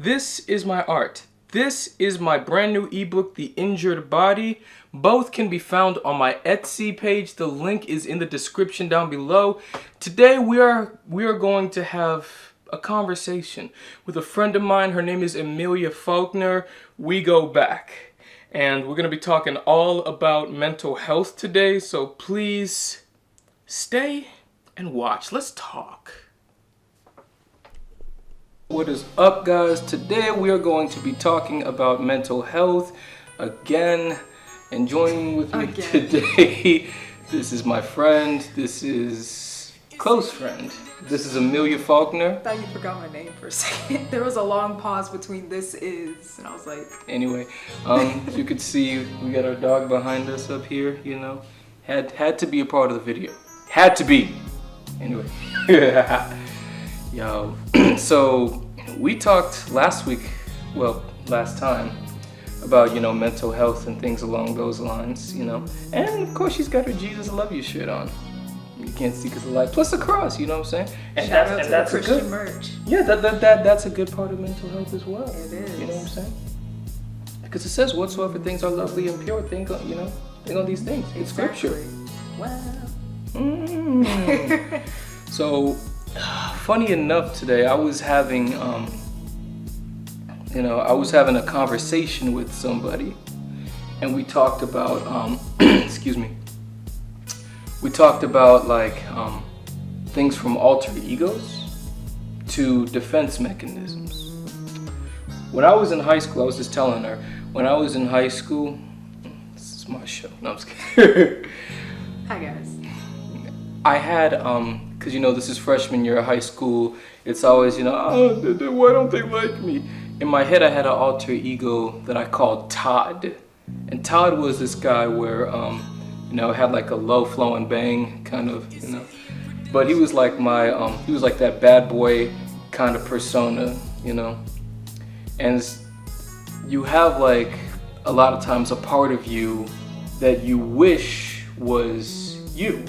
This is my art. This is my brand new ebook, The Injured Body. Both can be found on my Etsy page. The link is in the description down below. Today we are going to have a conversation with a friend of mine. Her name is Amelia Faulkner. We go back. And we're going to be talking all about mental health today. So please stay and watch. Let's talk. What is up, guys? Today we are going to be talking about mental health again, and joining with me today, this is my friend, this is close friend, this is Amelia Faulkner. I thought you forgot my name for a second. There was a long pause between this is, and I was like... Anyway, as you can see, we got our dog behind us up here, you know. Had to be a part of the video. Had to be. Anyway. Yo, so we talked last time about, you know, mental health and things along those lines, you know. And of course she's got her Jesus I love you shit on. You can't see because of the light. Plus the cross, you know what I'm saying? And that's Christian a good merch. Yeah, that's a good part of mental health as well. It is. You know what I'm saying? Because it says whatsoever things are lovely and pure, think on, you know, think on these things. It's scripture. Well. So funny enough, today I was having a conversation with somebody, and we talked about excuse me. We talked about like things from alter egos to defense mechanisms. When I was in high school, I was just telling her, when I was in high school, this is my show. No, I'm just kidding. Hi guys. I had because, you know, this is freshman year of high school. It's always, you know, oh, why don't they like me? In my head, I had an alter ego that I called Todd. And Todd was this guy where, you know, had like a low flow and bang kind of, you know. But he was like he was like that bad boy kind of persona, you know. And you have like a lot of times a part of you that you wish was you.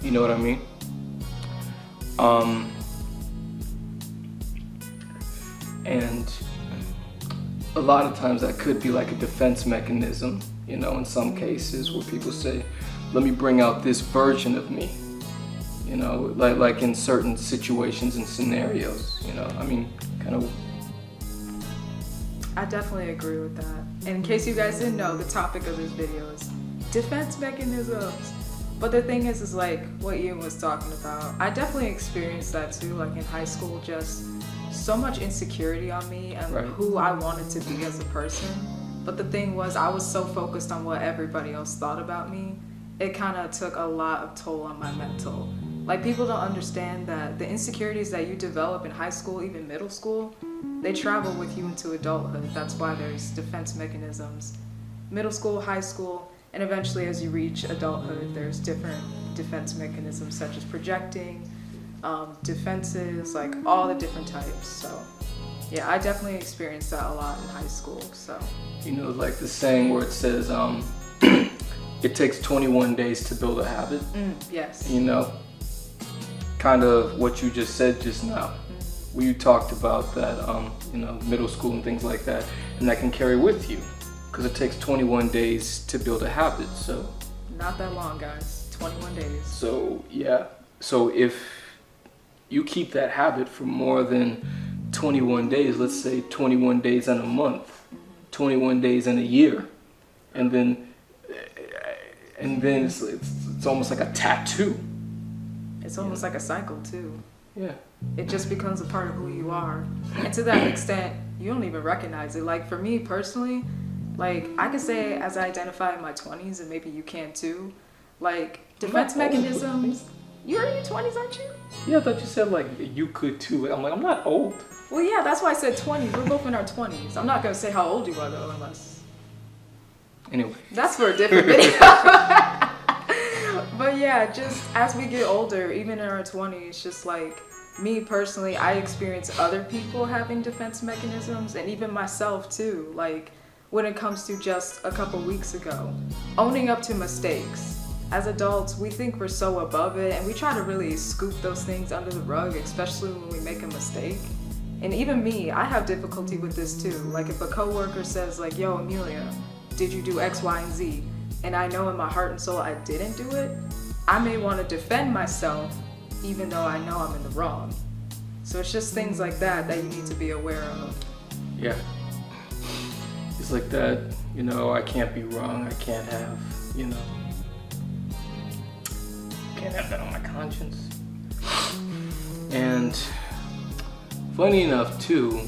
You know what I mean? And a lot of times that could be like a defense mechanism, you know, in some cases where people say, let me bring out this version of me, you know, like in certain situations and scenarios, you know, I mean, kind of. I definitely agree with that. And in case you guys didn't know, the topic of this video is defense mechanisms. But the thing is like what Ian was talking about, I definitely experienced that too, like in high school, just so much insecurity on me and who I wanted to be as a person. But the thing was, I was so focused on what everybody else thought about me, it kind of took a lot of toll on my mental. Like, people don't understand that the insecurities that you develop in high school, even middle school, they travel with you into adulthood. That's why there's defense mechanisms. Middle school, high school, and eventually as you reach adulthood, there's different defense mechanisms such as projecting, defenses, like all the different types. So yeah, I definitely experienced that a lot in high school. So, you know, like the saying where it says, it takes 21 days to build a habit. Yes. You know, kind of what you just said just now. Where you talked about that, you know, middle school and things like that, and that can carry with you. Because it takes 21 days to build a habit, so. Not that long, guys, 21 days. So, yeah. So if you keep that habit for more than 21 days, let's say 21 days in a month, 21 days in a year, and then it's almost like a tattoo. It's almost like a cycle too. Yeah. It just becomes a part of who you are. And to that extent, you don't even recognize it. Like for me personally, like I could say as I identify in my 20s, and maybe you can too, like defense mechanisms. You're in your 20s, aren't you? Yeah, I thought you said like you could too. I'm like, I'm not old. Well, yeah, that's why I said 20s. We're both in our 20s. I'm not going to say how old you are though, unless... Anyway. That's for a different video. But yeah, just as we get older, even in our 20s, just like me personally, I experience other people having defense mechanisms, and even myself too. Like when it comes to just a couple weeks ago, owning up to mistakes. As adults, we think we're so above it, and we try to really scoop those things under the rug, especially when we make a mistake. And even me, I have difficulty with this too. Like if a coworker says like, yo, Amelia, did you do X, Y, and Z? And I know in my heart and soul I didn't do it, I may want to defend myself even though I know I'm in the wrong. So it's just things like that that you need to be aware of. Yeah. It's like that, you know, I can't be wrong. I can't have, you know, can't have that on my conscience. And funny enough too,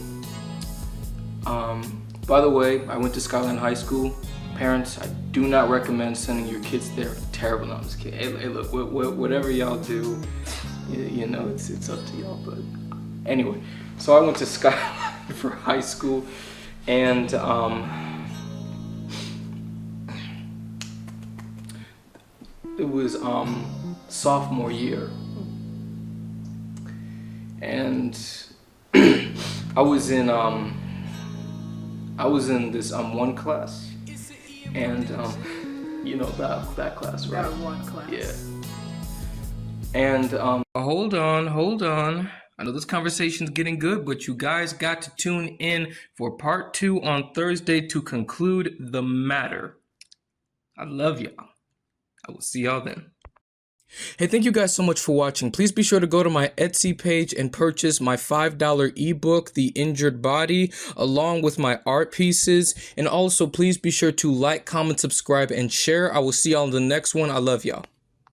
by the way, I went to Skyline High School. Parents, I do not recommend sending your kids there. Terrible. No, I'm just kidding. Hey, look, whatever y'all do, you know, it's up to y'all. But anyway, so I went to Skyline for high school, and it was sophomore year, and I was in this one class, and you know that class, right? That one class. Yeah. And hold on. I know this conversation's getting good, but you guys got to tune in for part 2 on Thursday to conclude the matter. I love y'all. I will see y'all then. Hey, thank you guys so much for watching. Please be sure to go to my Etsy page and purchase my $5 ebook, The Injured Body, along with my art pieces. And also, please be sure to like, comment, subscribe, and share. I will see y'all in the next one. I love y'all.